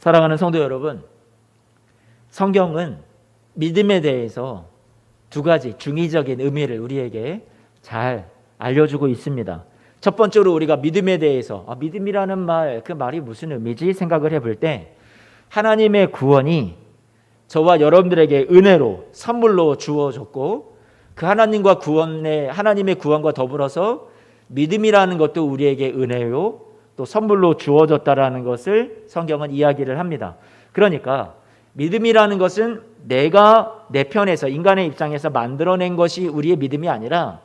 사랑하는 성도 여러분, 성경은 믿음에 대해서 두 가지 중의적인 의미를 우리에게 잘 알려주고 있습니다. 첫 번째로 우리가 믿음에 대해서 믿음이라는 말, 그 말이 무슨 의미지 생각을 해볼 때, 하나님의 구원이 저와 여러분들에게 은혜로 선물로 주어졌고, 그 하나님의 구원과 더불어서 믿음이라는 것도 우리에게 은혜요 또 선물로 주어졌다라는 것을 성경은 이야기를 합니다. 그러니까 믿음이라는 것은 내가 내 편에서, 인간의 입장에서 만들어낸 것이 우리의 믿음이 아니라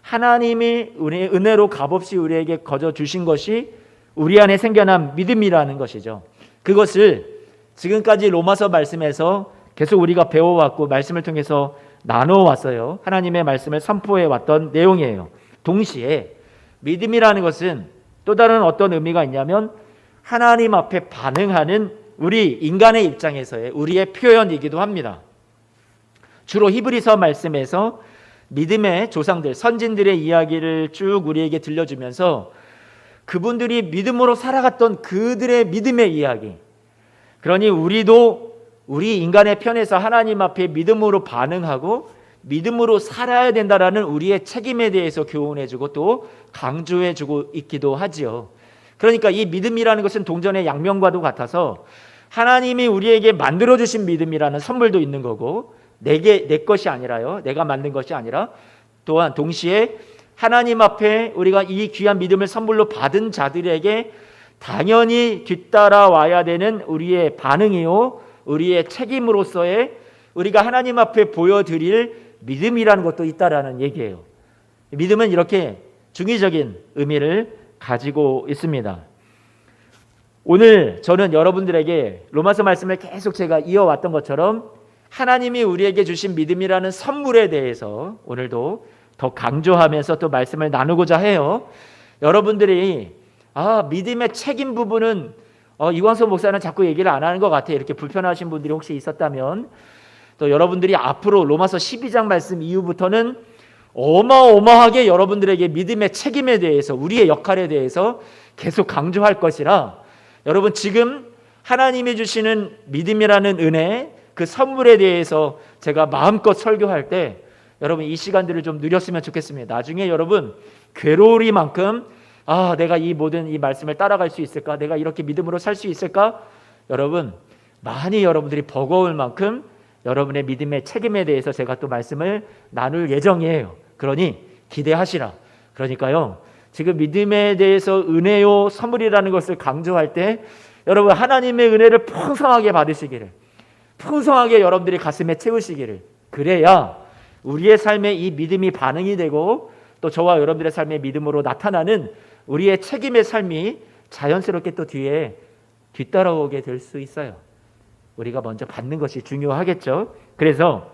하나님이 은혜로 값없이 우리에게 거저 주신 것이 우리 안에 생겨난 믿음이라는 것이죠. 그것을 지금까지 로마서 말씀에서 계속 우리가 배워왔고 말씀을 통해서 나눠왔어요. 하나님의 말씀을 선포해왔던 내용이에요. 동시에 믿음이라는 것은 또 다른 어떤 의미가 있냐면 하나님 앞에 반응하는 우리 인간의 입장에서의 우리의 표현이기도 합니다. 주로 히브리서 말씀에서 믿음의 조상들, 선진들의 이야기를 쭉 우리에게 들려주면서 그분들이 믿음으로 살아갔던 그들의 믿음의 이야기, 그러니 우리도 우리 인간의 편에서 하나님 앞에 믿음으로 반응하고 믿음으로 살아야 된다라는 우리의 책임에 대해서 교훈해주고 또 강조해주고 있기도 하지요. 그러니까 이 믿음이라는 것은 동전의 양면과도 같아서 하나님이 우리에게 만들어주신 믿음이라는 선물도 있는 거고, 내 것이 아니라요, 내가 만든 것이 아니라 또한 동시에 하나님 앞에 우리가 이 귀한 믿음을 선물로 받은 자들에게 당연히 뒤따라와야 되는 우리의 반응이요 우리의 책임으로서의 우리가 하나님 앞에 보여드릴 믿음이라는 것도 있다라는 얘기예요. 믿음은 이렇게 중의적인 의미를 가지고 있습니다. 오늘 저는 여러분들에게 로마서 말씀을 계속 제가 이어왔던 것처럼 하나님이 우리에게 주신 믿음이라는 선물에 대해서 오늘도 더 강조하면서 또 말씀을 나누고자 해요. 여러분들이 믿음의 책임 부분은 이광수 목사는 자꾸 얘기를 안 하는 것 같아, 이렇게 불편하신 분들이 혹시 있었다면, 또 여러분들이 앞으로 로마서 12장 말씀 이후부터는 어마어마하게 여러분들에게 믿음의 책임에 대해서, 우리의 역할에 대해서 계속 강조할 것이라, 여러분 지금 하나님이 주시는 믿음이라는 은혜, 그 선물에 대해서 제가 마음껏 설교할 때 여러분 이 시간들을 좀 누렸으면 좋겠습니다. 나중에 여러분 괴로우리만큼 내가 이 모든 이 말씀을 따라갈 수 있을까? 내가 이렇게 믿음으로 살 수 있을까? 여러분 많이 여러분들이 버거울 만큼 여러분의 믿음의 책임에 대해서 제가 또 말씀을 나눌 예정이에요. 그러니 기대하시라. 그러니까요, 지금 믿음에 대해서 은혜요 선물이라는 것을 강조할 때 여러분 하나님의 은혜를 풍성하게 받으시기를, 풍성하게 여러분들이 가슴에 채우시기를, 그래야 우리의 삶에 이 믿음이 반응이 되고 또 저와 여러분들의 삶의 믿음으로 나타나는 우리의 책임의 삶이 자연스럽게 또 뒤에 뒤따라오게 될 수 있어요. 우리가 먼저 받는 것이 중요하겠죠. 그래서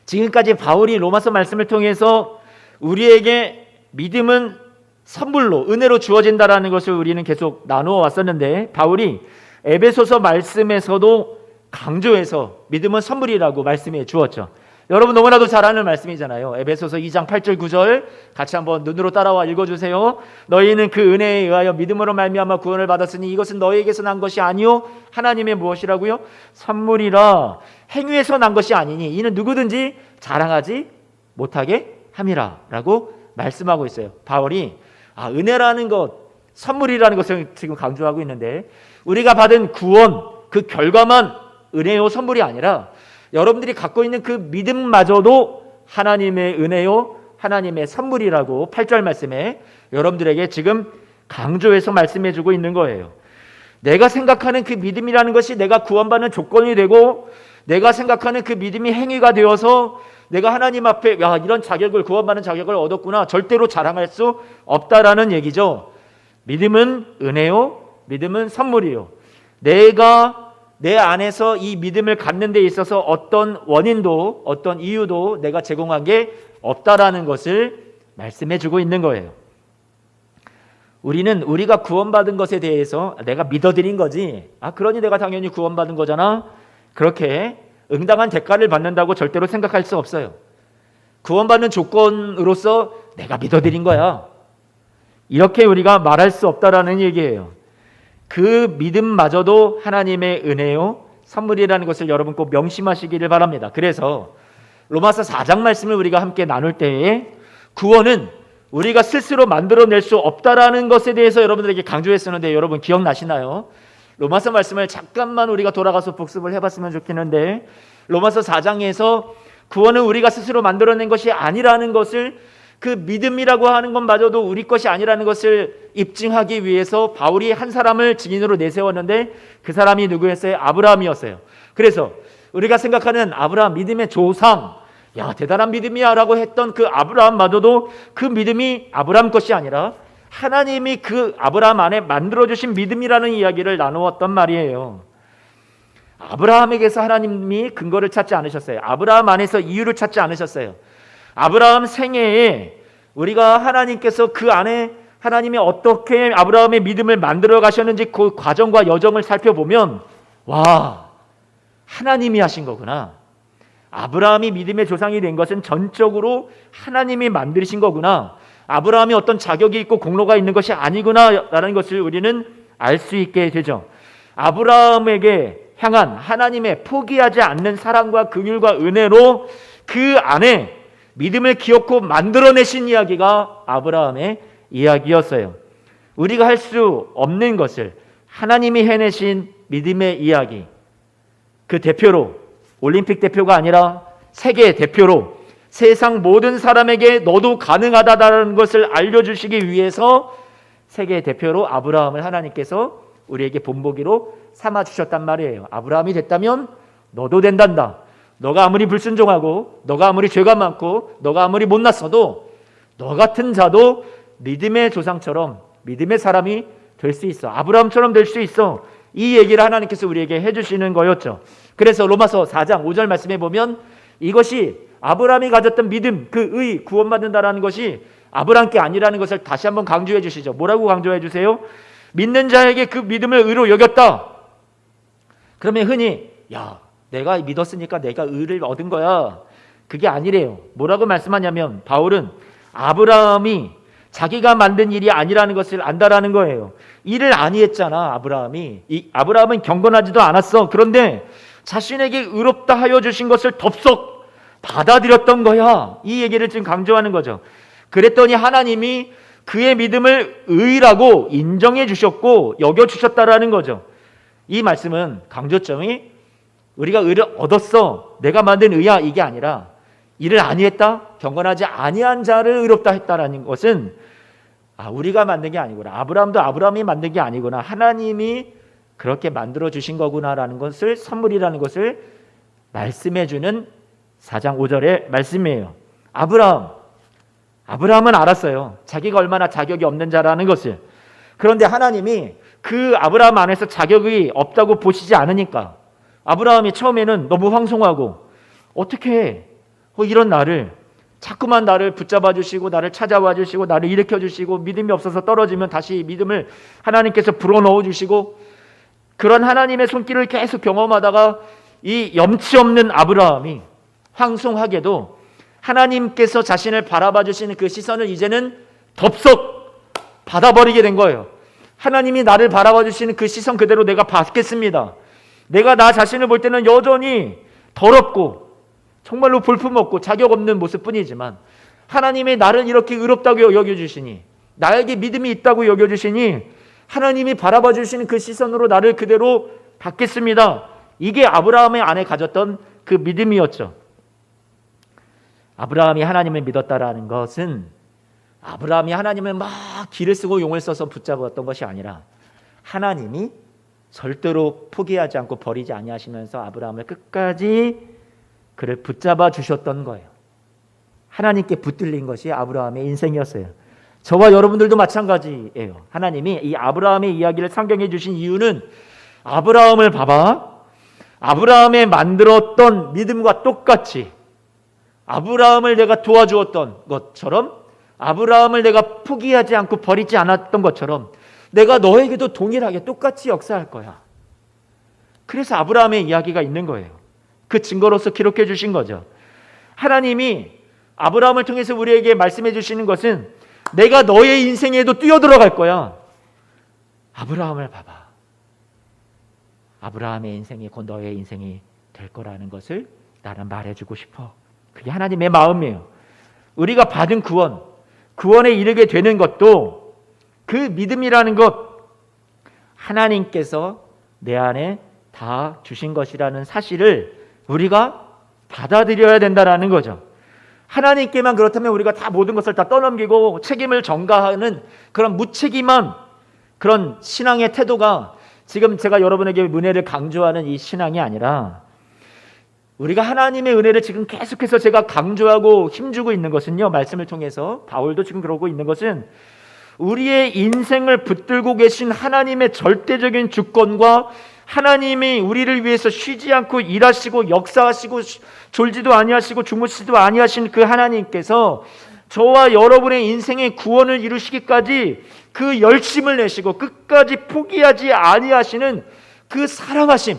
지금까지 바울이 로마서 말씀을 통해서 우리에게 믿음은 선물로, 은혜로 주어진다라는 것을 우리는 계속 나누어 왔었는데, 바울이 에베소서 말씀에서도 강조해서 믿음은 선물이라고 말씀해 주었죠. 여러분 너무나도 잘 아는 말씀이잖아요. 에베소서 2장 8절 9절 같이 한번 눈으로 따라와 읽어주세요. 너희는 그 은혜에 의하여 믿음으로 말미암아 구원을 받았으니 이것은 너희에게서 난 것이 아니요 하나님의 무엇이라고요? 선물이라. 행위에서 난 것이 아니니 이는 누구든지 자랑하지 못하게 함이라 라고 말씀하고 있어요. 바울이 은혜라는 것, 선물이라는 것을 지금 강조하고 있는데, 우리가 받은 구원, 그 결과만 은혜요 선물이 아니라 여러분들이 갖고 있는 그 믿음마저도 하나님의 은혜요 하나님의 선물이라고 8절 말씀에 여러분들에게 지금 강조해서 말씀해주고 있는 거예요. 내가 생각하는 그 믿음이라는 것이 내가 구원받는 조건이 되고, 내가 생각하는 그 믿음이 행위가 되어서 내가 하나님 앞에 이런 자격을, 구원받는 자격을 얻었구나, 절대로 자랑할 수 없다라는 얘기죠. 믿음은 은혜요, 믿음은 선물이요. 내가 내 안에서 이 믿음을 갖는 데 있어서 어떤 원인도 어떤 이유도 내가 제공한 게 없다라는 것을 말씀해 주고 있는 거예요. 우리는 우리가 구원받은 것에 대해서 내가 믿어드린 거지, 그러니 내가 당연히 구원받은 거잖아, 그렇게 응당한 대가를 받는다고 절대로 생각할 수 없어요. 구원받는 조건으로서 내가 믿어드린 거야, 이렇게 우리가 말할 수 없다라는 얘기예요. 그 믿음마저도 하나님의 은혜요 선물이라는 것을 여러분 꼭 명심하시기를 바랍니다. 그래서 로마서 4장 말씀을 우리가 함께 나눌 때에 구원은 우리가 스스로 만들어낼 수 없다라는 것에 대해서 여러분들에게 강조했었는데 여러분 기억나시나요? 로마서 말씀을 잠깐만 우리가 돌아가서 복습을 해봤으면 좋겠는데 로마서 4장에서 구원은 우리가 스스로 만들어낸 것이 아니라는 것을 그 믿음이라고 하는 것마저도 우리 것이 아니라는 것을 입증하기 위해서 바울이 한 사람을 증인으로 내세웠는데 그 사람이 누구였어요? 아브라함이었어요. 그래서 우리가 생각하는 아브라함 믿음의 조상, 야 대단한 믿음이야 라고 했던 그 아브라함마저도 그 믿음이 아브라함 것이 아니라 하나님이 그 아브라함 안에 만들어주신 믿음이라는 이야기를 나누었단 말이에요. 아브라함에게서 하나님이 근거를 찾지 않으셨어요. 아브라함 안에서 이유를 찾지 않으셨어요. 아브라함 생애에 우리가 하나님께서 그 안에 하나님이 어떻게 아브라함의 믿음을 만들어 가셨는지 그 과정과 여정을 살펴보면 와 하나님이 하신 거구나. 아브라함이 믿음의 조상이 된 것은 전적으로 하나님이 만드신 거구나. 아브라함이 어떤 자격이 있고 공로가 있는 것이 아니구나라는 것을 우리는 알 수 있게 되죠. 아브라함에게 향한 하나님의 포기하지 않는 사랑과 긍휼과 은혜로 그 안에 믿음을 기어코 만들어내신 이야기가 아브라함의 이야기였어요. 우리가 할 수 없는 것을 하나님이 해내신 믿음의 이야기, 그 대표로 올림픽 대표가 아니라 세계 대표로 세상 모든 사람에게 너도 가능하다는 것을 알려주시기 위해서 세계 대표로 아브라함을 하나님께서 우리에게 본보기로 삼아주셨단 말이에요. 아브라함이 됐다면 너도 된단다. 너가 아무리 불순종하고 너가 아무리 죄가 많고 너가 아무리 못났어도 너 같은 자도 믿음의 조상처럼 믿음의 사람이 될 수 있어. 아브라함처럼 될 수 있어. 이 얘기를 하나님께서 우리에게 해주시는 거였죠. 그래서 로마서 4장 5절 말씀에 보면 이것이 아브라함이 가졌던 믿음, 그 의, 구원받는다라는 것이 아브라함께 아니라는 것을 다시 한번 강조해 주시죠. 뭐라고 강조해 주세요? 믿는 자에게 그 믿음을 의로 여겼다. 그러면 흔히 야 내가 믿었으니까 내가 의를 얻은 거야. 그게 아니래요. 뭐라고 말씀하냐면 바울은 아브라함이 자기가 만든 일이 아니라는 것을 안다라는 거예요. 일을 아니했잖아 아브라함이. 아브라함은 경건하지도 않았어. 그런데 자신에게 의롭다 하여 주신 것을 덥석 받아들였던 거야. 이 얘기를 지금 강조하는 거죠. 그랬더니 하나님이 그의 믿음을 의라고 인정해 주셨고 여겨 주셨다라는 거죠. 이 말씀은 강조점이 우리가 의를 얻었어. 내가 만든 의야 이게 아니라 일을 아니했다. 경건하지 아니한 자를 의롭다 했다라는 것은 우리가 만든 게 아니구나. 아브라함도 아브라함이 만든 게 아니구나. 하나님이 그렇게 만들어 주신 거구나라는 것을 선물이라는 것을 말씀해 주는 4장 5절의 말씀이에요. 아브라함은 알았어요. 자기가 얼마나 자격이 없는 자라는 것을. 그런데 하나님이 그 아브라함 안에서 자격이 없다고 보시지 않으니까 아브라함이 처음에는 너무 황송하고 어떻게 이런 나를 자꾸만 나를 붙잡아 주시고 나를 찾아와 주시고 나를 일으켜 주시고 믿음이 없어서 떨어지면 다시 믿음을 하나님께서 불어넣어 주시고 그런 하나님의 손길을 계속 경험하다가 이 염치 없는 아브라함이 황송하게도 하나님께서 자신을 바라봐 주시는 그 시선을 이제는 덥석 받아버리게 된 거예요. 하나님이 나를 바라봐 주시는 그 시선 그대로 내가 받겠습니다. 내가 나 자신을 볼 때는 여전히 더럽고 정말로 볼품없고 자격 없는 모습뿐이지만 하나님이 나를 이렇게 의롭다고 여겨주시니 나에게 믿음이 있다고 여겨주시니 하나님이 바라봐 주시는 그 시선으로 나를 그대로 받겠습니다. 이게 아브라함의 안에 가졌던 그 믿음이었죠. 아브라함이 하나님을 믿었다라는 것은 아브라함이 하나님을 막 기를 쓰고 용을 써서 붙잡았던 것이 아니라 하나님이 절대로 포기하지 않고 버리지 아니하시면서 아브라함을 끝까지 그를 붙잡아 주셨던 거예요. 하나님께 붙들린 것이 아브라함의 인생이었어요. 저와 여러분들도 마찬가지예요. 하나님이 이 아브라함의 이야기를 상경해 주신 이유는 아브라함을 봐봐. 아브라함의 만들었던 믿음과 똑같이 아브라함을 내가 도와주었던 것처럼 아브라함을 내가 포기하지 않고 버리지 않았던 것처럼 내가 너에게도 동일하게 똑같이 역사할 거야. 그래서 아브라함의 이야기가 있는 거예요. 그 증거로서 기록해 주신 거죠. 하나님이 아브라함을 통해서 우리에게 말씀해 주시는 것은 내가 너의 인생에도 뛰어들어갈 거야. 아브라함을 봐봐. 아브라함의 인생이 곧 너의 인생이 될 거라는 것을 나는 말해주고 싶어. 그게 하나님의 마음이에요. 우리가 받은 구원에 이르게 되는 것도 그 믿음이라는 것, 하나님께서 내 안에 다 주신 것이라는 사실을 우리가 받아들여야 된다는 거죠. 하나님께만 그렇다면 우리가 다 모든 것을 다 떠넘기고 책임을 전가하는 그런 무책임한 그런 신앙의 태도가 지금 제가 여러분에게 은혜를 강조하는 이 신앙이 아니라, 우리가 하나님의 은혜를 지금 계속해서 제가 강조하고 힘주고 있는 것은요, 말씀을 통해서 바울도 지금 그러고 있는 것은 우리의 인생을 붙들고 계신 하나님의 절대적인 주권과 하나님이 우리를 위해서 쉬지 않고 일하시고 역사하시고 졸지도 아니하시고 주무시지도 아니하신 그 하나님께서 저와 여러분의 인생의 구원을 이루시기까지 그 열심을 내시고 끝까지 포기하지 아니하시는 그 사랑하심,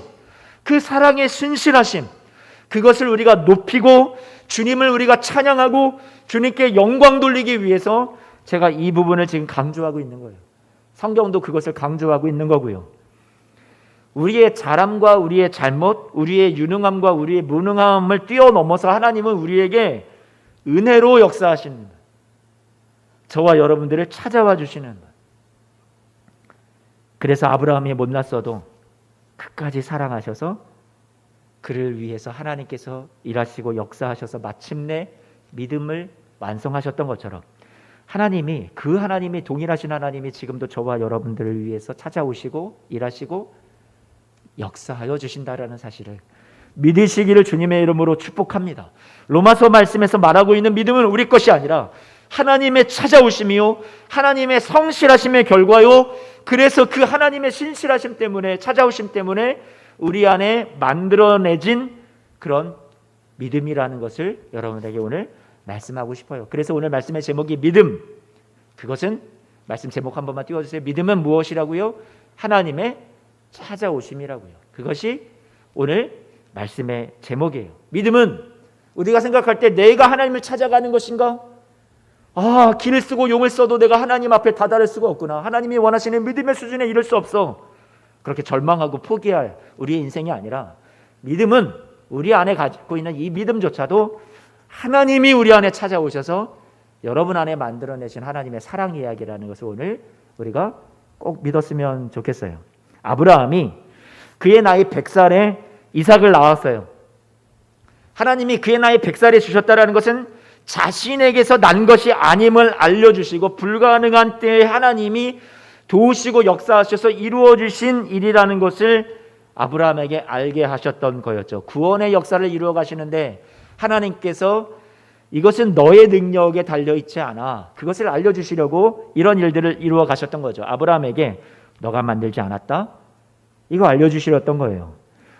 그 사랑의 신실하심, 그것을 우리가 높이고 주님을 우리가 찬양하고 주님께 영광 돌리기 위해서 제가 이 부분을 지금 강조하고 있는 거예요. 성경도 그것을 강조하고 있는 거고요. 우리의 잘함과 우리의 잘못, 우리의 유능함과 우리의 무능함을 뛰어넘어서 하나님은 우리에게 은혜로 역사하십니다. 저와 여러분들을 찾아와 주시는 것. 그래서 아브라함이 못났어도 끝까지 사랑하셔서 그를 위해서 하나님께서 일하시고 역사하셔서 마침내 믿음을 완성하셨던 것처럼 하나님이, 그 하나님이, 동일하신 하나님이 지금도 저와 여러분들을 위해서 찾아오시고 일하시고 역사하여 주신다라는 사실을 믿으시기를 주님의 이름으로 축복합니다. 로마서 말씀에서 말하고 있는 믿음은 우리 것이 아니라 하나님의 찾아오심이요, 하나님의 성실하심의 결과요, 그래서 그 하나님의 신실하심 때문에, 찾아오심 때문에 우리 안에 만들어내진 그런 믿음이라는 것을 여러분에게 오늘 말씀하고 싶어요. 그래서 오늘 말씀의 제목이 믿음. 그것은 말씀 제목 한 번만 띄워주세요. 믿음은 무엇이라고요? 하나님의 찾아오심이라고요. 그것이 오늘 말씀의 제목이에요. 믿음은 우리가 생각할 때 내가 하나님을 찾아가는 것인가? 길을 쓰고 용을 써도 내가 하나님 앞에 다다를 수가 없구나. 하나님이 원하시는 믿음의 수준에 이를 수 없어. 그렇게 절망하고 포기할 우리의 인생이 아니라, 믿음은 우리 안에 가지고 있는 이 믿음조차도 하나님이 우리 안에 찾아오셔서 여러분 안에 만들어내신 하나님의 사랑 이야기라는 것을 오늘 우리가 꼭 믿었으면 좋겠어요. 아브라함이 그의 나이 100살에 이삭을 낳았어요. 하나님이 그의 나이 100살에 주셨다는 것은 자신에게서 난 것이 아님을 알려주시고 불가능한 때에 하나님이 도우시고 역사하셔서 이루어주신 일이라는 것을 아브라함에게 알게 하셨던 거였죠. 구원의 역사를 이루어 가시는데 하나님께서 이것은 너의 능력에 달려있지 않아, 그것을 알려주시려고 이런 일들을 이루어 가셨던 거죠. 아브라함에게 너가 만들지 않았다? 이거 알려주시렸던 거예요.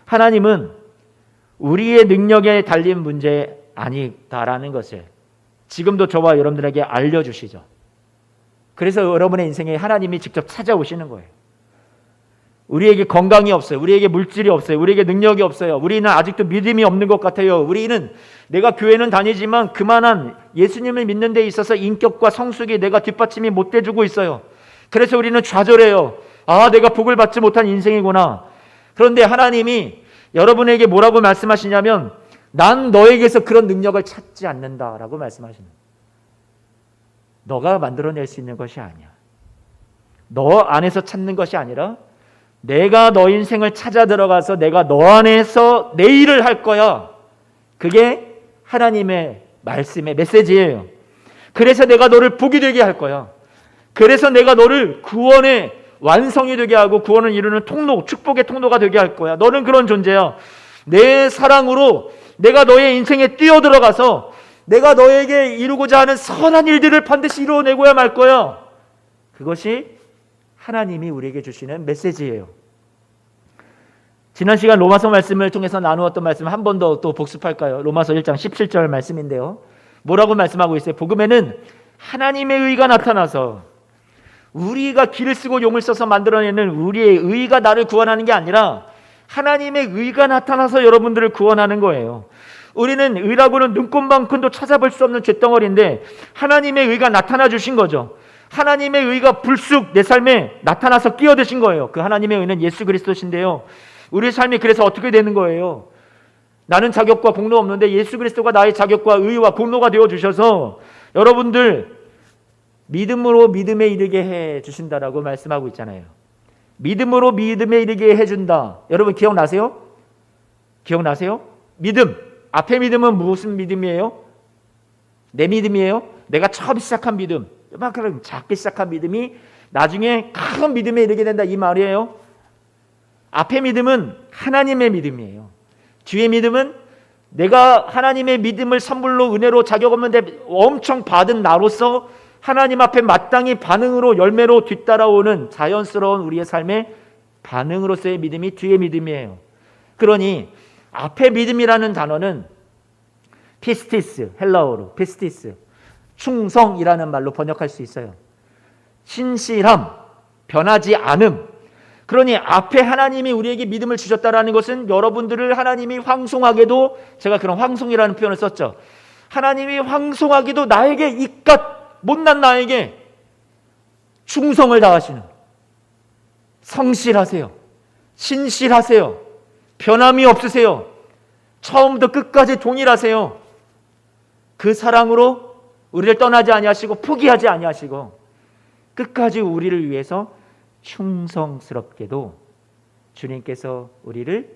하나님은 우리의 능력에 달린 문제 아니다라는 것을 지금도 저와 여러분들에게 알려주시죠. 그래서 여러분의 인생에 하나님이 직접 찾아오시는 거예요. 우리에게 건강이 없어요. 우리에게 물질이 없어요. 우리에게 능력이 없어요. 우리는 아직도 믿음이 없는 것 같아요. 우리는 내가 교회는 다니지만 그만한 예수님을 믿는 데 있어서 인격과 성숙이 내가 뒷받침이 못 돼주고 있어요. 그래서 우리는 좌절해요. 내가 복을 받지 못한 인생이구나. 그런데 하나님이 여러분에게 뭐라고 말씀하시냐면, 난 너에게서 그런 능력을 찾지 않는다라고 말씀하십니다. 너가 만들어낼 수 있는 것이 아니야. 너 안에서 찾는 것이 아니라 내가 너 인생을 찾아 들어가서 내가 너 안에서 내 일을 할 거야. 그게 하나님의 말씀의 메시지예요. 그래서 내가 너를 복이 되게 할 거야. 그래서 내가 너를 구원의 완성이 되게 하고 구원을 이루는 통로, 축복의 통로가 되게 할 거야. 너는 그런 존재야. 내 사랑으로 내가 너의 인생에 뛰어들어가서 내가 너에게 이루고자 하는 선한 일들을 반드시 이루어내고야 말 거야. 그것이 하나님이 우리에게 주시는 메시지예요. 지난 시간 로마서 말씀을 통해서 나누었던 말씀 한 번 더 또 복습할까요? 로마서 1장 17절 말씀인데요. 뭐라고 말씀하고 있어요? 복음에는 하나님의 의가 나타나서, 우리가 길을 쓰고 용을 써서 만들어내는 우리의 의가 나를 구원하는 게 아니라 하나님의 의가 나타나서 여러분들을 구원하는 거예요. 우리는 의라고는 눈꼽만큼도 찾아볼 수 없는 쇳덩어리인데 하나님의 의가 나타나 주신 거죠. 하나님의 의가 불쑥 내 삶에 나타나서 끼어드신 거예요. 그 하나님의 의는 예수 그리스도신데요. 우리의 삶이 그래서 어떻게 되는 거예요? 나는 자격과 공로 없는데 예수 그리스도가 나의 자격과 의와 공로가 되어주셔서 여러분들 믿음으로 믿음에 이르게 해주신다라고 말씀하고 있잖아요. 믿음으로 믿음에 이르게 해준다. 여러분 기억나세요? 기억나세요? 믿음. 앞에 믿음은 무슨 믿음이에요? 내 믿음이에요? 내가 처음 시작한 믿음. 이만큼 작게 시작한 믿음이 나중에 큰 믿음에 이르게 된다 이 말이에요. 앞에 믿음은 하나님의 믿음이에요. 뒤에 믿음은 내가 하나님의 믿음을 선물로 은혜로 자격 없는데 엄청 받은 나로서 하나님 앞에 마땅히 반응으로 열매로 뒤따라오는 자연스러운 우리의 삶의 반응으로서의 믿음이 뒤의 믿음이에요. 그러니 앞에 믿음이라는 단어는 피스티스, 헬라어로 피스티스, 충성이라는 말로 번역할 수 있어요. 신실함, 변하지 않음. 그러니 앞에 하나님이 우리에게 믿음을 주셨다라는 것은 여러분들을 하나님이 황송하게도, 제가 그런 황송이라는 표현을 썼죠. 하나님이 황송하게도 나에게 이깟 못난 나에게 충성을 다하시는, 성실하세요, 신실하세요, 변함이 없으세요, 처음부터 끝까지 동일하세요. 그 사랑으로 우리를 떠나지 아니하시고 포기하지 아니하시고 끝까지 우리를 위해서 충성스럽게도 주님께서 우리를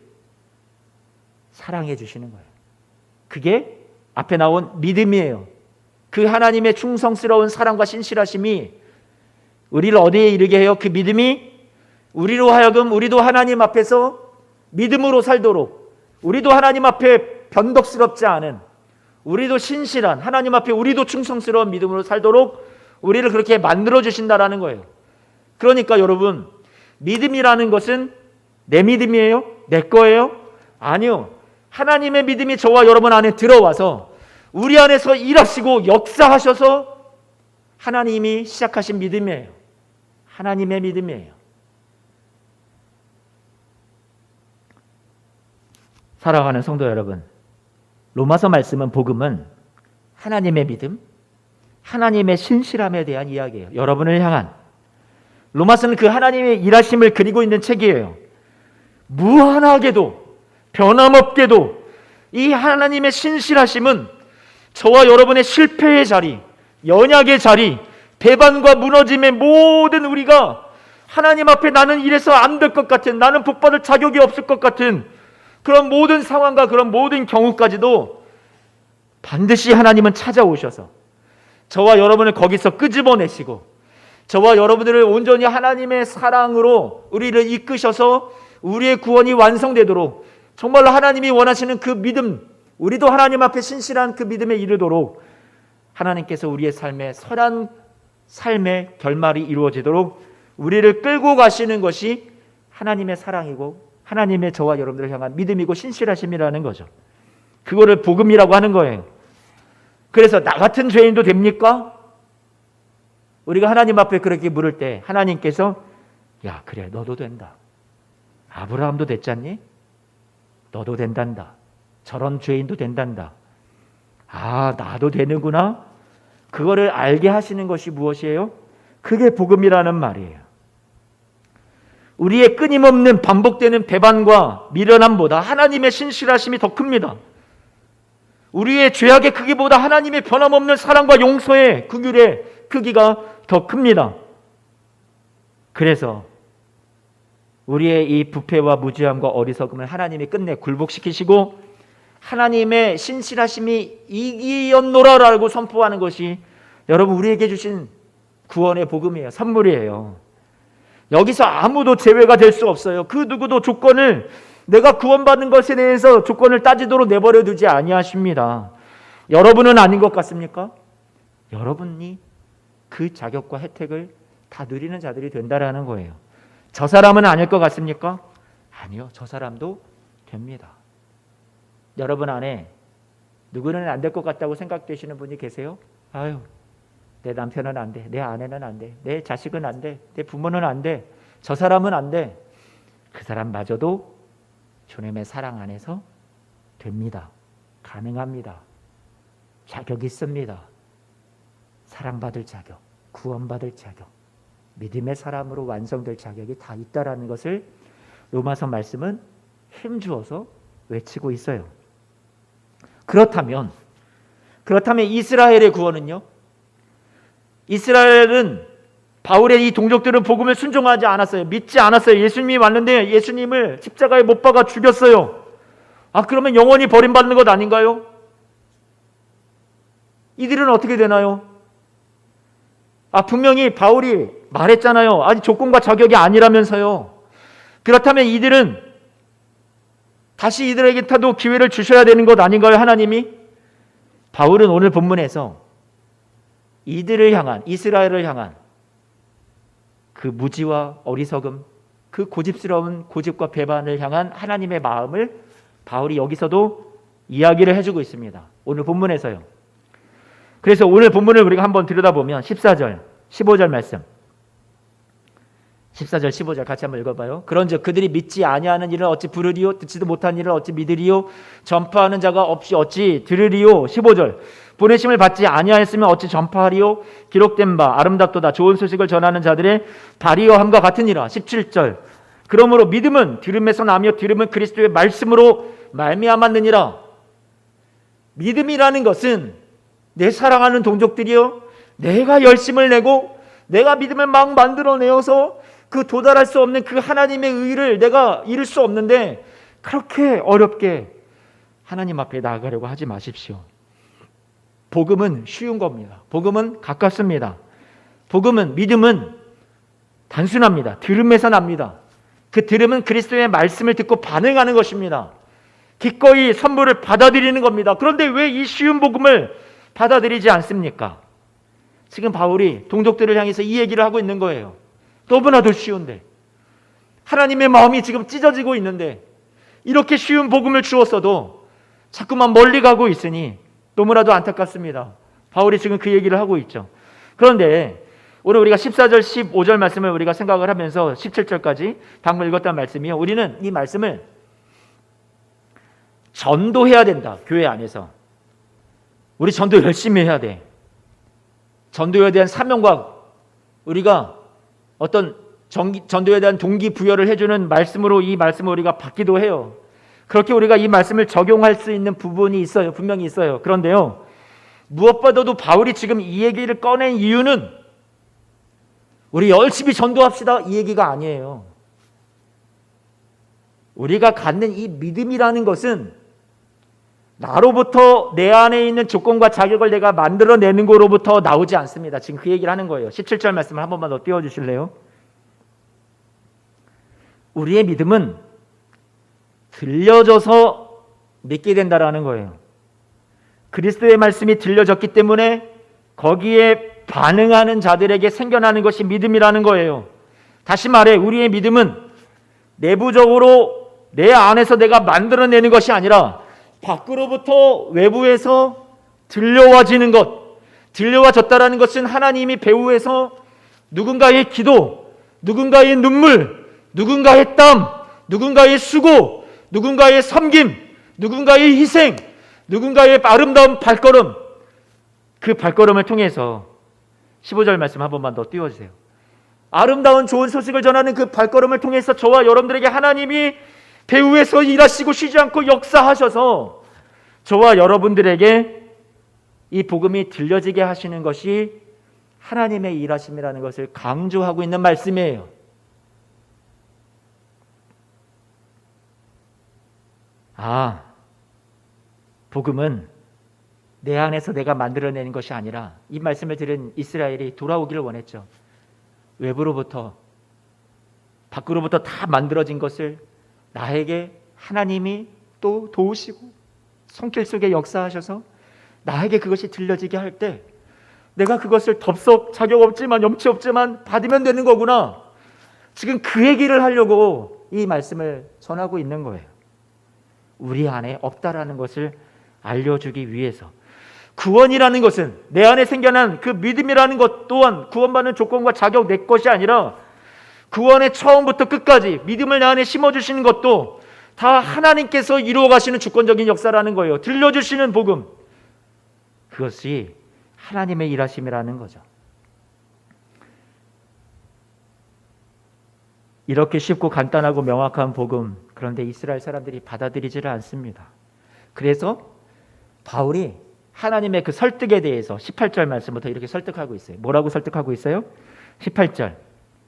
사랑해 주시는 거예요. 그게 앞에 나온 믿음이에요. 그 하나님의 충성스러운 사랑과 신실하심이 우리를 어디에 이르게 해요? 그 믿음이 우리로 하여금 우리도 하나님 앞에서 믿음으로 살도록, 우리도 하나님 앞에 변덕스럽지 않은, 우리도 신실한, 하나님 앞에 우리도 충성스러운 믿음으로 살도록 우리를 그렇게 만들어 주신다라는 거예요. 그러니까 여러분, 믿음이라는 것은 내 믿음이에요? 내 거예요? 아니요. 하나님의 믿음이 저와 여러분 안에 들어와서 우리 안에서 일하시고 역사하셔서 하나님이 시작하신 믿음이에요. 하나님의 믿음이에요. 사랑하는 성도 여러분, 로마서 말씀은, 복음은 하나님의 믿음, 하나님의 신실함에 대한 이야기예요. 여러분을 향한. 로마서는 그 하나님의 일하심을 그리고 있는 책이에요. 무한하게도 변함없게도 이 하나님의 신실하심은 저와 여러분의 실패의 자리, 연약의 자리, 배반과 무너짐의 모든 우리가 하나님 앞에 나는 이래서 안 될 것 같은, 나는 복받을 자격이 없을 것 같은 그런 모든 상황과 그런 모든 경우까지도 반드시 하나님은 찾아오셔서 저와 여러분을 거기서 끄집어내시고 저와 여러분들을 온전히 하나님의 사랑으로 우리를 이끄셔서 우리의 구원이 완성되도록, 정말로 하나님이 원하시는 그 믿음, 우리도 하나님 앞에 신실한 그 믿음에 이르도록 하나님께서 우리의 삶에 선한 삶의 결말이 이루어지도록 우리를 끌고 가시는 것이 하나님의 사랑이고 하나님의 저와 여러분들을 향한 믿음이고 신실하심이라는 거죠. 그거를 복음이라고 하는 거예요. 그래서 나 같은 죄인도 됩니까? 우리가 하나님 앞에 그렇게 물을 때 하나님께서 야, 그래, 너도 된다. 아브라함도 됐잖니? 너도 된단다. 저런 죄인도 된단다. 아, 나도 되는구나. 그거를 알게 하시는 것이 무엇이에요? 그게 복음이라는 말이에요. 우리의 끊임없는 반복되는 배반과 미련함보다 하나님의 신실하심이 더 큽니다. 우리의 죄악의 크기보다 하나님의 변함없는 사랑과 용서의 긍휼의 크기가 더 큽니다. 그래서 우리의 이 부패와 무지함과 어리석음을 하나님이 끝내 굴복시키시고 하나님의 신실하심이 이기었노라라고 선포하는 것이 여러분 우리에게 주신 구원의 복음이에요. 선물이에요. 여기서 아무도 제외가 될 수 없어요. 그 누구도 조건을, 내가 구원받는 것에 대해서 조건을 따지도록 내버려 두지 아니하십니다. 여러분은 아닌 것 같습니까? 여러분이 그 자격과 혜택을 다 누리는 자들이 된다라는 거예요. 저 사람은 아닐 것 같습니까? 아니요, 저 사람도 됩니다. 여러분 안에 누구는 안 될 것 같다고 생각되시는 분이 계세요? 아유, 내 남편은 안 돼, 내 아내는 안 돼, 내 자식은 안 돼, 내 부모는 안 돼, 저 사람은 안 돼. 그 사람마저도 주님의 사랑 안에서 됩니다. 가능합니다. 자격이 있습니다. 사랑받을 자격, 구원받을 자격, 믿음의 사람으로 완성될 자격이 다 있다라는 것을 로마서 말씀은 힘주어서 외치고 있어요. 그렇다면 이스라엘의 구원은요? 이스라엘은 바울의 이 동족들은 복음을 순종하지 않았어요. 믿지 않았어요. 예수님이 왔는데 예수님을 십자가에 못 박아 죽였어요. 그러면 영원히 버림받는 것 아닌가요? 이들은 어떻게 되나요? 분명히 바울이 말했잖아요. 아직 조건과 자격이 아니라면서요. 그렇다면 이들은 다시 이들에게도 기회를 주셔야 되는 것 아닌가요, 하나님이? 바울은 오늘 본문에서 이들을 향한, 이스라엘을 향한 그 무지와 어리석음, 그 고집스러운 고집과 배반을 향한 하나님의 마음을 바울이 여기서도 이야기를 해주고 있습니다. 오늘 본문에서요. 그래서 오늘 본문을 우리가 한번 들여다보면 14절, 15절 말씀, 14절, 15절 같이 한번 읽어봐요. 그런즉 그들이 믿지 아니하는 일을 어찌 부르리요? 듣지도 못한 일을 어찌 믿으리요? 전파하는 자가 없이 어찌 들으리요? 15절, 보내심을 받지 아니하였으면 어찌 전파하리요? 기록된 바 아름답도다 좋은 소식을 전하는 자들의 발이어함과 같으니라. 17절, 그러므로 믿음은 들음에서 나며 들음은 그리스도의 말씀으로 말미암았느니라. 믿음이라는 것은 내 사랑하는 동족들이요, 내가 열심을 내고 내가 믿음을 막 만들어내어서 그 도달할 수 없는 그 하나님의 의를 내가 이룰 수 없는데 그렇게 어렵게 하나님 앞에 나아가려고 하지 마십시오. 복음은 쉬운 겁니다. 복음은 가깝습니다. 복음은, 믿음은 단순합니다. 들음에서 납니다. 그 들음은 그리스도의 말씀을 듣고 반응하는 것입니다. 기꺼이 선물을 받아들이는 겁니다. 그런데 왜 이 쉬운 복음을 받아들이지 않습니까? 지금 바울이 동족들을 향해서 이 얘기를 하고 있는 거예요. 너무나도 쉬운데, 하나님의 마음이 지금 찢어지고 있는데 이렇게 쉬운 복음을 주었어도 자꾸만 멀리 가고 있으니 너무나도 안타깝습니다. 바울이 지금 그 얘기를 하고 있죠. 그런데 오늘 우리가 14절, 15절 말씀을 우리가 생각을 하면서 17절까지 방금 읽었던 말씀이요, 우리는 이 말씀을 전도해야 된다. 교회 안에서 우리 전도 열심히 해야 돼. 전도에 대한 사명과 우리가 어떤 전도에 대한 동기부여를 해주는 말씀으로 이 말씀을 우리가 받기도 해요. 그렇게 우리가 이 말씀을 적용할 수 있는 부분이 있어요. 분명히 있어요. 그런데요, 무엇보다도 바울이 지금 이 얘기를 꺼낸 이유는 우리 열심히 전도합시다 이 얘기가 아니에요. 우리가 갖는 이 믿음이라는 것은 나로부터 내 안에 있는 조건과 자격을 내가 만들어내는 거로부터 나오지 않습니다. 지금 그 얘기를 하는 거예요. 17절 말씀을 한 번만 더 띄워주실래요? 우리의 믿음은 들려져서 믿게 된다라는 거예요. 그리스도의 말씀이 들려졌기 때문에 거기에 반응하는 자들에게 생겨나는 것이 믿음이라는 거예요. 다시 말해, 우리의 믿음은 내부적으로 내 안에서 내가 만들어내는 것이 아니라 밖으로부터 외부에서 들려와지는 것, 들려와졌다라는 것은 하나님이 배후에서 누군가의 기도, 누군가의 눈물, 누군가의 땀, 누군가의 수고, 누군가의 섬김, 누군가의 희생, 누군가의 아름다운 발걸음, 그 발걸음을 통해서 15절 말씀 한 번만 더 띄워주세요. 아름다운 좋은 소식을 전하는 그 발걸음을 통해서 저와 여러분들에게 하나님이 배후에서 일하시고 쉬지 않고 역사하셔서 저와 여러분들에게 이 복음이 들려지게 하시는 것이 하나님의 일하심이라는 것을 강조하고 있는 말씀이에요. 복음은 내 안에서 내가 만들어내는 것이 아니라 이 말씀을 들은 이스라엘이 돌아오기를 원했죠. 외부로부터, 밖으로부터 다 만들어진 것을 나에게 하나님이 또 도우시고 손길 속에 역사하셔서 나에게 그것이 들려지게 할 때 내가 그것을 덥석 자격 없지만 염치 없지만 받으면 되는 거구나. 지금 그 얘기를 하려고 이 말씀을 전하고 있는 거예요. 우리 안에 없다라는 것을 알려주기 위해서. 구원이라는 것은 내 안에 생겨난 그 믿음이라는 것 또한 구원받는 조건과 자격 내 것이 아니라 구원의 처음부터 끝까지 믿음을 내 안에 심어주시는 것도 다 하나님께서 이루어 가시는 주권적인 역사라는 거예요. 들려주시는 복음, 그것이 하나님의 일하심이라는 거죠. 이렇게 쉽고 간단하고 명확한 복음, 그런데 이스라엘 사람들이 받아들이지를 않습니다. 그래서 바울이 하나님의 그 설득에 대해서 18절 말씀부터 이렇게 설득하고 있어요. 뭐라고 설득하고 있어요? 18절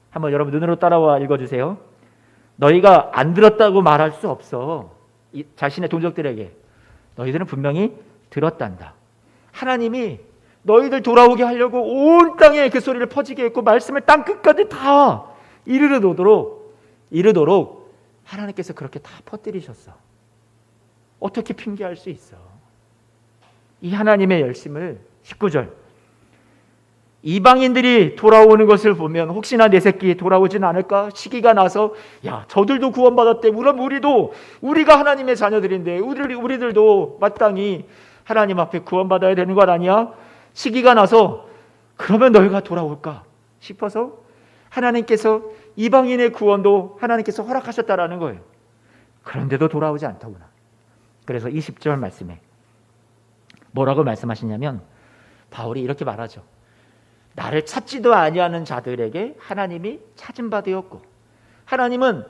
한번 여러분 눈으로 따라와 읽어주세요. 너희가 안 들었다고 말할 수 없어. 자신의 동족들에게 너희들은 분명히 들었단다. 하나님이 너희들 돌아오게 하려고 온 땅에 그 소리를 퍼지게 했고 말씀을 땅 끝까지 다 이르도록 하나님께서 그렇게 다 퍼뜨리셨어. 어떻게 핑계할 수 있어? 이 하나님의 열심을 19절 이방인들이 돌아오는 것을 보면 혹시나 내 새끼 돌아오진 않을까 시기가 나서 야 저들도 구원받았대. 그럼 우리가 하나님의 자녀들인데 우리들도 마땅히 하나님 앞에 구원받아야 되는 것 아니야? 시기가 나서 그러면 너희가 돌아올까 싶어서 하나님께서 이방인의 구원도 하나님께서 허락하셨다라는 거예요. 그런데도 돌아오지 않더구나. 그래서 20절 말씀에 뭐라고 말씀하시냐면 바울이 이렇게 말하죠. 나를 찾지도 아니하는 자들에게 하나님이 찾은 바 되었고 하나님은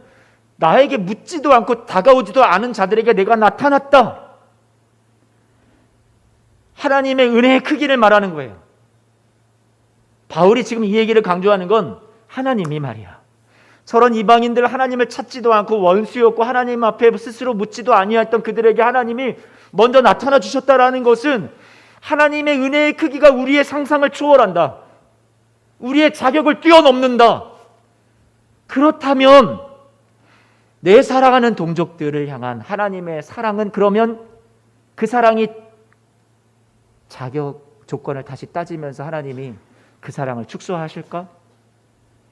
나에게 묻지도 않고 다가오지도 않은 자들에게 내가 나타났다. 하나님의 은혜의 크기를 말하는 거예요. 바울이 지금 이 얘기를 강조하는 건 하나님이 말이야. 저런 이방인들 하나님을 찾지도 않고 원수였고 하나님 앞에 스스로 묻지도 아니했던 그들에게 하나님이 먼저 나타나 주셨다라는 것은 하나님의 은혜의 크기가 우리의 상상을 초월한다. 우리의 자격을 뛰어넘는다. 그렇다면 내 사랑하는 동족들을 향한 하나님의 사랑은 그러면 그 사랑이 자격 조건을 다시 따지면서 하나님이 그 사랑을 축소하실까?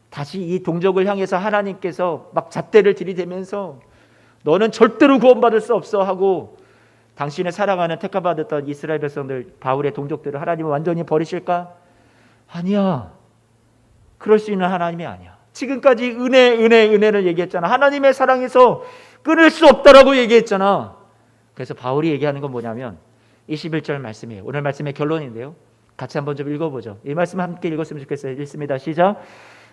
다시 이 동족을 향해서 하나님께서 막 잣대를 들이대면서 너는 절대로 구원받을 수 없어 하고 당신의 사랑하는 택함받았던 이스라엘 백성들 바울의 동족들을 하나님은 완전히 버리실까? 아니야. 그럴 수 있는 하나님이 아니야. 지금까지 은혜를 얘기했잖아. 하나님의 사랑에서 끊을 수 없다라고 얘기했잖아. 그래서 바울이 얘기하는 건 뭐냐면 21절 말씀이에요. 오늘 말씀의 결론인데요. 같이 한번 좀 읽어보죠. 이 말씀 함께 읽었으면 좋겠어요. 읽습니다. 시작.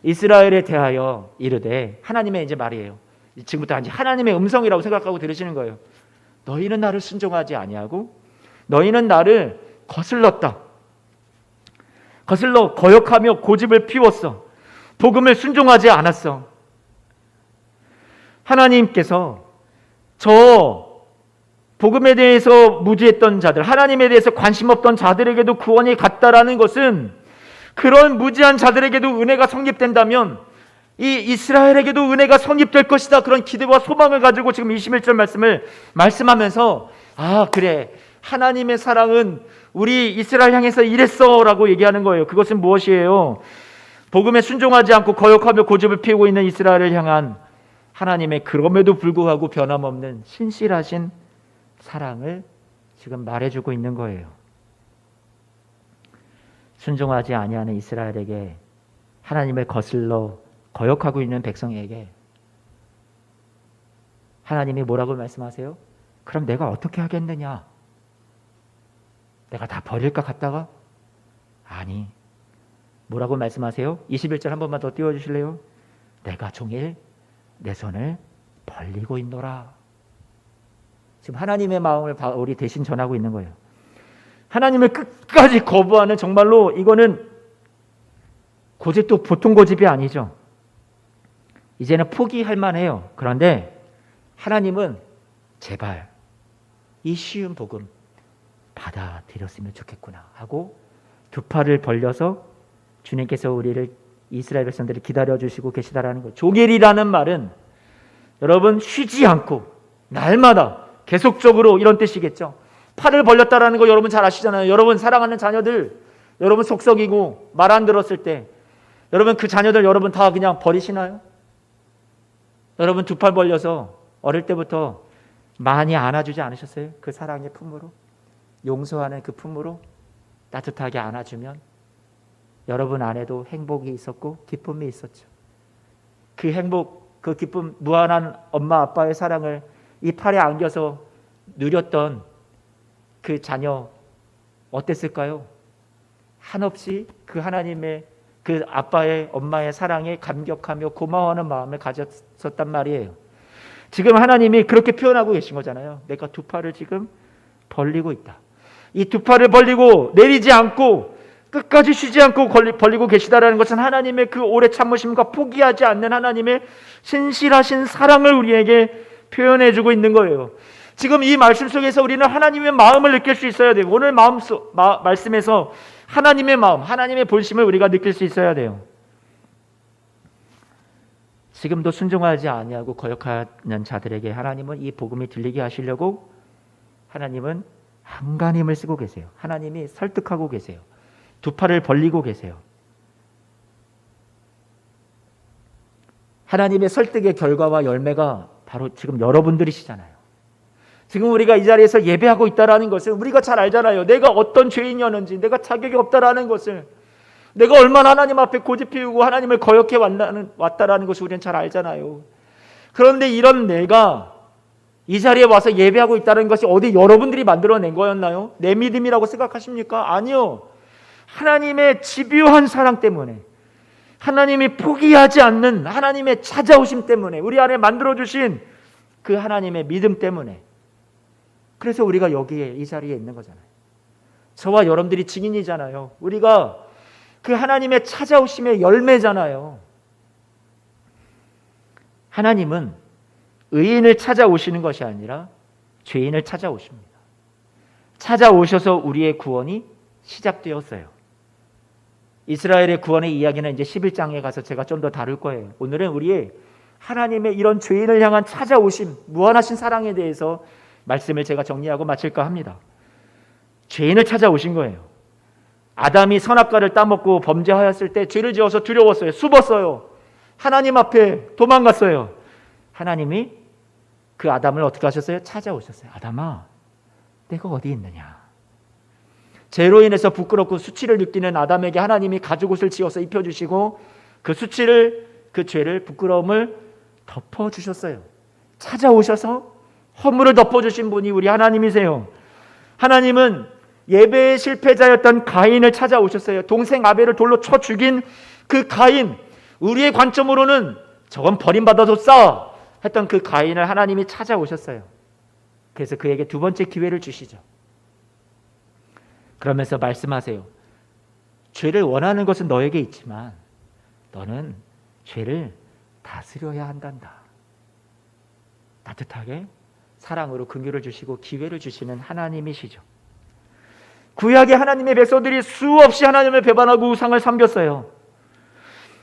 이스라엘에 대하여 이르되 하나님의 이제 말이에요. 지금부터 이제 하나님의 음성이라고 생각하고 들으시는 거예요. 너희는 나를 순종하지 아니하고 너희는 나를 거슬러 거역하며 고집을 피웠어. 복음을 순종하지 않았어. 하나님께서 저 복음에 대해서 무지했던 자들, 하나님에 대해서 관심 없던 자들에게도 구원이 갔다라는 것은 그런 무지한 자들에게도 은혜가 성립된다면 이 이스라엘에게도 은혜가 성립될 것이다. 그런 기대와 소망을 가지고 지금 21절 말씀을 말씀하면서 그래 하나님의 사랑은 우리 이스라엘 향해서 이랬어 라고 얘기하는 거예요. 그것은 무엇이에요? 복음에 순종하지 않고 거역하며 고집을 피우고 있는 이스라엘을 향한 하나님의 그럼에도 불구하고 변함없는 신실하신 사랑을 지금 말해주고 있는 거예요. 순종하지 아니하는 이스라엘에게 하나님을 거슬러 거역하고 있는 백성에게 하나님이 뭐라고 말씀하세요? 그럼 내가 어떻게 하겠느냐? 내가 다 버릴까 갔다가? 아니. 뭐라고 말씀하세요? 21절 한 번만 더 띄워주실래요? 내가 종일 내 손을 벌리고 있노라. 지금 하나님의 마음을 바울이 대신 전하고 있는 거예요. 하나님을 끝까지 거부하는 정말로 이거는 고집도 보통 고집이 아니죠. 이제는 포기할 만해요. 그런데 하나님은 제발 이 쉬운 복음 받아들였으면 좋겠구나 하고 두 팔을 벌려서 주님께서 우리를 이스라엘 백성들을 기다려주시고 계시다라는 것. 종일이라는 말은 여러분 쉬지 않고 날마다 계속적으로 이런 뜻이겠죠. 팔을 벌렸다라는 거 여러분 잘 아시잖아요. 여러분 사랑하는 자녀들 여러분 속썩이고 말 안 들었을 때 여러분 그 자녀들 여러분 다 그냥 버리시나요? 여러분 두 팔 벌려서 어릴 때부터 많이 안아주지 않으셨어요? 그 사랑의 품으로 용서하는 그 품으로 따뜻하게 안아주면 여러분 안에도 행복이 있었고 기쁨이 있었죠. 그 행복, 그 기쁨, 무한한 엄마 아빠의 사랑을 이 팔에 안겨서 누렸던 그 자녀 어땠을까요? 한없이 그 하나님의 그 아빠의 엄마의 사랑에 감격하며 고마워하는 마음을 가졌었단 말이에요. 지금 하나님이 그렇게 표현하고 계신 거잖아요. 내가 두 팔을 지금 벌리고 있다. 이 두 팔을 벌리고 내리지 않고 끝까지 쉬지 않고 벌리고 계시다라는 것은 하나님의 그 오래 참으심과 포기하지 않는 하나님의 신실하신 사랑을 우리에게 표현해주고 있는 거예요. 지금 이 말씀 속에서 우리는 하나님의 마음을 느낄 수 있어야 돼요. 오늘 말씀에서 하나님의 마음, 하나님의 본심을 우리가 느낄 수 있어야 돼요. 지금도 순종하지 아니하고 거역하는 자들에게 하나님은 이 복음이 들리게 하시려고 하나님은 안간힘을 쓰고 계세요. 하나님이 설득하고 계세요. 두 팔을 벌리고 계세요. 하나님의 설득의 결과와 열매가 바로 지금 여러분들이시잖아요. 지금 우리가 이 자리에서 예배하고 있다는 것을 우리가 잘 알잖아요. 내가 어떤 죄인이었는지, 내가 자격이 없다라는 것을, 내가 얼마나 하나님 앞에 고집 피우고 하나님을 거역해 왔다라는 것을 우리는 잘 알잖아요. 그런데 이런 내가 이 자리에 와서 예배하고 있다는 것이 어디 여러분들이 만들어낸 거였나요? 내 믿음이라고 생각하십니까? 아니요. 하나님의 집요한 사랑 때문에, 하나님이 포기하지 않는 하나님의 찾아오심 때문에, 우리 안에 만들어주신 그 하나님의 믿음 때문에, 그래서 우리가 여기에 이 자리에 있는 거잖아요. 저와 여러분들이 증인이잖아요. 우리가 그 하나님의 찾아오심의 열매잖아요. 하나님은 의인을 찾아오시는 것이 아니라 죄인을 찾아오십니다. 찾아오셔서 우리의 구원이 시작되었어요. 이스라엘의 구원의 이야기는 이제 11장에 가서 제가 좀 더 다룰 거예요. 오늘은 우리의 하나님의 이런 죄인을 향한 찾아오심, 무한하신 사랑에 대해서 말씀을 제가 정리하고 마칠까 합니다. 죄인을 찾아오신 거예요. 아담이 선악과를 따먹고 범죄하였을 때 죄를 지어서 두려웠어요. 숨었어요. 하나님 앞에 도망갔어요. 하나님이 그 아담을 어떻게 하셨어요? 찾아오셨어요. 아담아, 내가 어디 있느냐? 죄로 인해서 부끄럽고 수치를 느끼는 아담에게 하나님이 가죽옷을 지어서 입혀주시고 그 수치를, 그 죄를, 부끄러움을 덮어주셨어요. 찾아오셔서 허물을 덮어주신 분이 우리 하나님이세요. 하나님은 예배의 실패자였던 가인을 찾아오셨어요. 동생 아벨을 돌로 쳐 죽인 그 가인, 우리의 관점으로는 저건 버림받아도 싸 했던 그 가인을 하나님이 찾아오셨어요. 그래서 그에게 두 번째 기회를 주시죠. 그러면서 말씀하세요. 죄를 원하는 것은 너에게 있지만 너는 죄를 다스려야 한단다. 따뜻하게 사랑으로 긍휼을 주시고 기회를 주시는 하나님이시죠. 구약의 하나님의 백성들이 수없이 하나님을 배반하고 우상을 섬겼어요.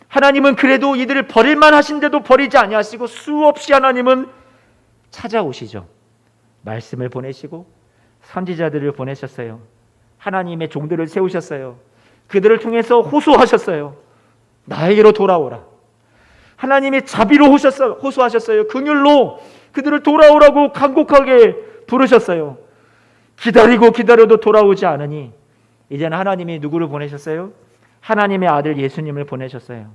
하나님은 그래도 이들을 버릴만 하신데도 버리지 아니하시고 수없이 하나님은 찾아오시죠. 말씀을 보내시고 선지자들을 보내셨어요. 하나님의 종들을 세우셨어요. 그들을 통해서 호소하셨어요. 나에게로 돌아오라. 하나님이 자비로 호소하셨어요. 긍휼로 그들을 돌아오라고 간곡하게 부르셨어요. 기다리고 기다려도 돌아오지 않으니 이제는 하나님이 누구를 보내셨어요? 하나님의 아들 예수님을 보내셨어요.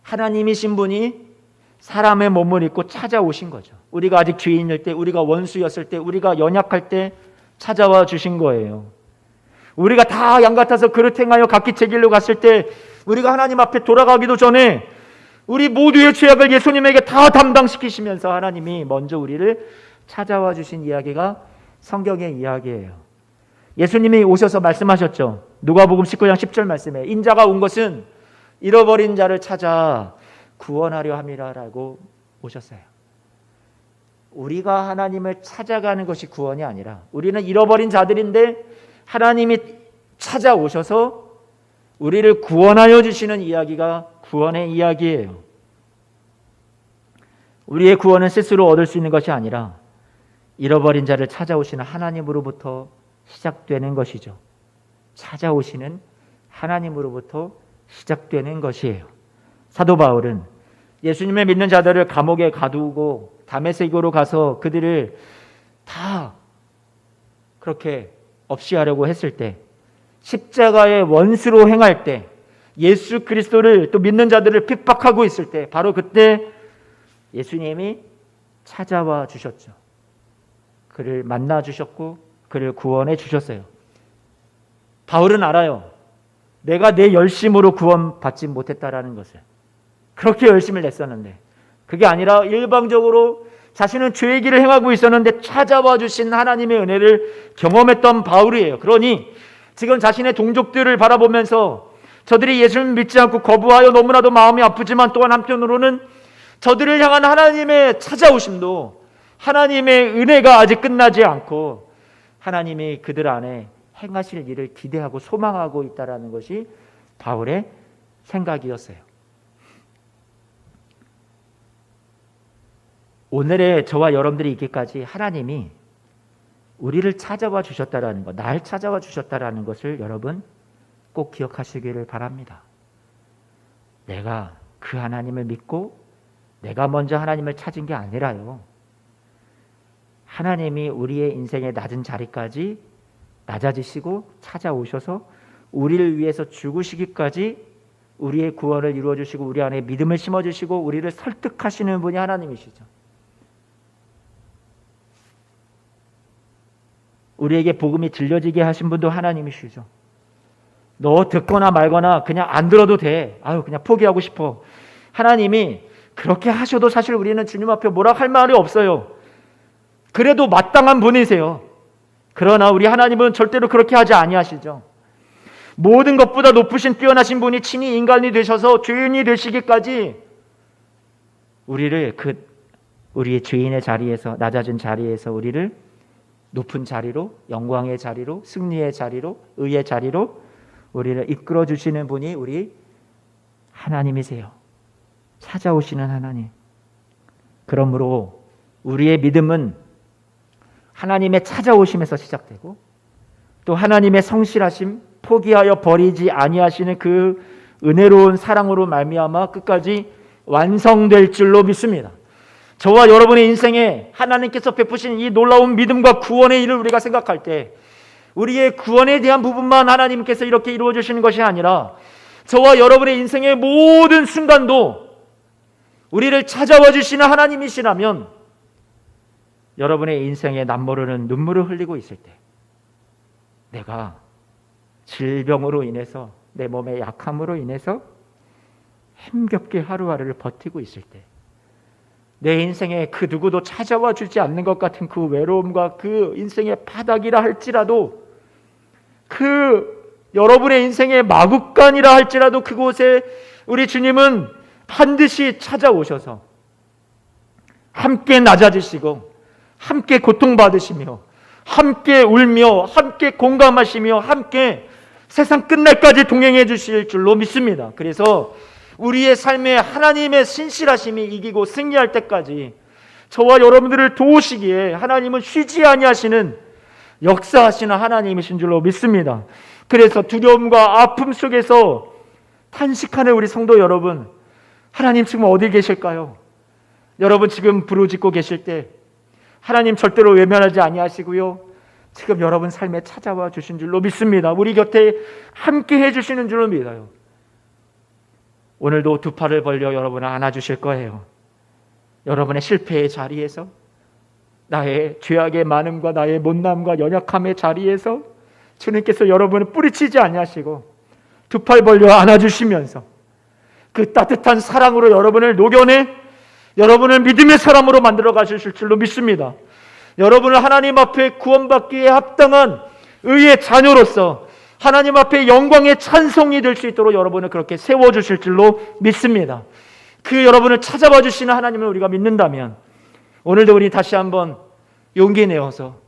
하나님이신 분이 사람의 몸을 입고 찾아오신 거죠. 우리가 아직 죄인일 때, 우리가 원수였을 때, 우리가 연약할 때 찾아와 주신 거예요. 우리가 다 양 같아서 그릇 행하여 각기 제 길로 갔을 때 우리가 하나님 앞에 돌아가기도 전에 우리 모두의 죄악을 예수님에게 다 담당시키시면서 하나님이 먼저 우리를 찾아와 주신 이야기가 성경의 이야기예요. 예수님이 오셔서 말씀하셨죠. 누가복음 19장 10절 말씀에 인자가 온 것은 잃어버린 자를 찾아 구원하려 함이라라고 오셨어요. 우리가 하나님을 찾아가는 것이 구원이 아니라 우리는 잃어버린 자들인데 하나님이 찾아오셔서 우리를 구원하여 주시는 이야기가 구원의 이야기예요. 우리의 구원은 스스로 얻을 수 있는 것이 아니라 잃어버린 자를 찾아오시는 하나님으로부터 시작되는 것이죠. 찾아오시는 하나님으로부터 시작되는 것이에요. 사도 바울은 예수님을 믿는 자들을 감옥에 가두고 다메섹으로 가서 그들을 다 그렇게 없이 하려고 했을 때, 십자가의 원수로 행할 때, 예수 그리스도를 또 믿는 자들을 핍박하고 있을 때, 바로 그때 예수님이 찾아와 주셨죠. 그를 만나 주셨고 그를 구원해 주셨어요. 바울은 알아요. 내가 내 열심으로 구원받지 못했다라는 것을, 그렇게 열심을 냈었는데 그게 아니라 일방적으로 자신은 죄의 길을 행하고 있었는데 찾아와 주신 하나님의 은혜를 경험했던 바울이에요. 그러니 지금 자신의 동족들을 바라보면서 저들이 예수를 믿지 않고 거부하여 너무나도 마음이 아프지만 또한 한편으로는 저들을 향한 하나님의 찾아오심도 하나님의 은혜가 아직 끝나지 않고 하나님이 그들 안에 행하실 일을 기대하고 소망하고 있다는 것이 바울의 생각이었어요. 오늘의 저와 여러분들이 있기까지 하나님이 우리를 찾아와 주셨다라는 것, 날 찾아와 주셨다라는 것을 여러분 꼭 기억하시기를 바랍니다. 내가 그 하나님을 믿고 내가 먼저 하나님을 찾은 게 아니라요, 하나님이 우리의 인생의 낮은 자리까지 낮아지시고 찾아오셔서 우리를 위해서 죽으시기까지 우리의 구원을 이루어 주시고 우리 안에 믿음을 심어 주시고 우리를 설득하시는 분이 하나님이시죠. 우리에게 복음이 들려지게 하신 분도 하나님이시죠. 너 듣거나 말거나 그냥 안 들어도 돼. 그냥 포기하고 싶어. 하나님이 그렇게 하셔도 사실 우리는 주님 앞에 뭐라 할 말이 없어요. 그래도 마땅한 분이세요. 그러나 우리 하나님은 절대로 그렇게 하지 아니하시죠. 모든 것보다 높으신 뛰어나신 분이 친히 인간이 되셔서 죄인이 되시기까지 우리를 우리의 죄인의 자리에서, 낮아진 자리에서 우리를 높은 자리로, 영광의 자리로, 승리의 자리로, 의의 자리로 우리를 이끌어 주시는 분이 우리 하나님이세요. 찾아오시는 하나님. 그러므로 우리의 믿음은 하나님의 찾아오심에서 시작되고 또 하나님의 성실하심, 포기하여 버리지 아니하시는 그 은혜로운 사랑으로 말미암아 끝까지 완성될 줄로 믿습니다. 저와 여러분의 인생에 하나님께서 베푸신 이 놀라운 믿음과 구원의 일을 우리가 생각할 때 우리의 구원에 대한 부분만 하나님께서 이렇게 이루어 주시는 것이 아니라 저와 여러분의 인생의 모든 순간도 우리를 찾아와 주시는 하나님이시라면 여러분의 인생에 남모르는 눈물을 흘리고 있을 때, 내가 질병으로 인해서, 내 몸의 약함으로 인해서 힘겹게 하루하루를 버티고 있을 때, 내 인생에 그 누구도 찾아와 주지 않는 것 같은 그 외로움과 그 인생의 바닥이라 할지라도, 그 여러분의 인생의 마구간이라 할지라도 그곳에 우리 주님은 반드시 찾아오셔서 함께 낮아지시고 함께 고통받으시며 함께 울며 함께 공감하시며 함께 세상 끝날까지 동행해 주실 줄로 믿습니다. 그래서 우리의 삶에 하나님의 신실하심이 이기고 승리할 때까지 저와 여러분들을 도우시기에 하나님은 쉬지 아니하시는 역사하시는 하나님이신 줄로 믿습니다. 그래서 두려움과 아픔 속에서 탄식하는 우리 성도 여러분, 하나님 지금 어디 계실까요? 여러분 지금 부르짖고 계실 때 하나님 절대로 외면하지 아니하시고요, 지금 여러분 삶에 찾아와 주신 줄로 믿습니다. 우리 곁에 함께 해주시는 줄로 믿어요. 오늘도 두 팔을 벌려 여러분을 안아주실 거예요. 여러분의 실패의 자리에서, 나의 죄악의 많음과 나의 못남과 연약함의 자리에서 주님께서 여러분을 뿌리치지 아니하시고 두 팔 벌려 안아주시면서 그 따뜻한 사랑으로 여러분을 녹여내 여러분을 믿음의 사람으로 만들어 가실 줄로 믿습니다. 여러분을 하나님 앞에 구원받기에 합당한 의의 자녀로서 하나님 앞에 영광의 찬송이 될 수 있도록 여러분을 그렇게 세워주실 줄로 믿습니다. 그 여러분을 찾아봐 주시는 하나님을 우리가 믿는다면 오늘도 우리 다시 한번 용기 내어서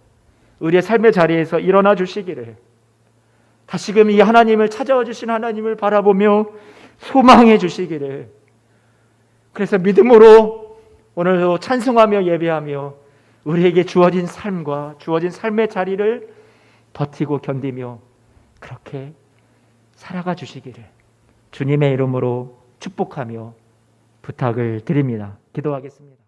우리의 삶의 자리에서 일어나 주시기를, 다시금 이 하나님을 찾아와 주시는 하나님을 바라보며 소망해 주시기를, 그래서 믿음으로 오늘도 찬송하며 예배하며 우리에게 주어진 삶과 주어진 삶의 자리를 버티고 견디며 그렇게 살아가 주시기를 주님의 이름으로 축복하며 부탁을 드립니다. 기도하겠습니다.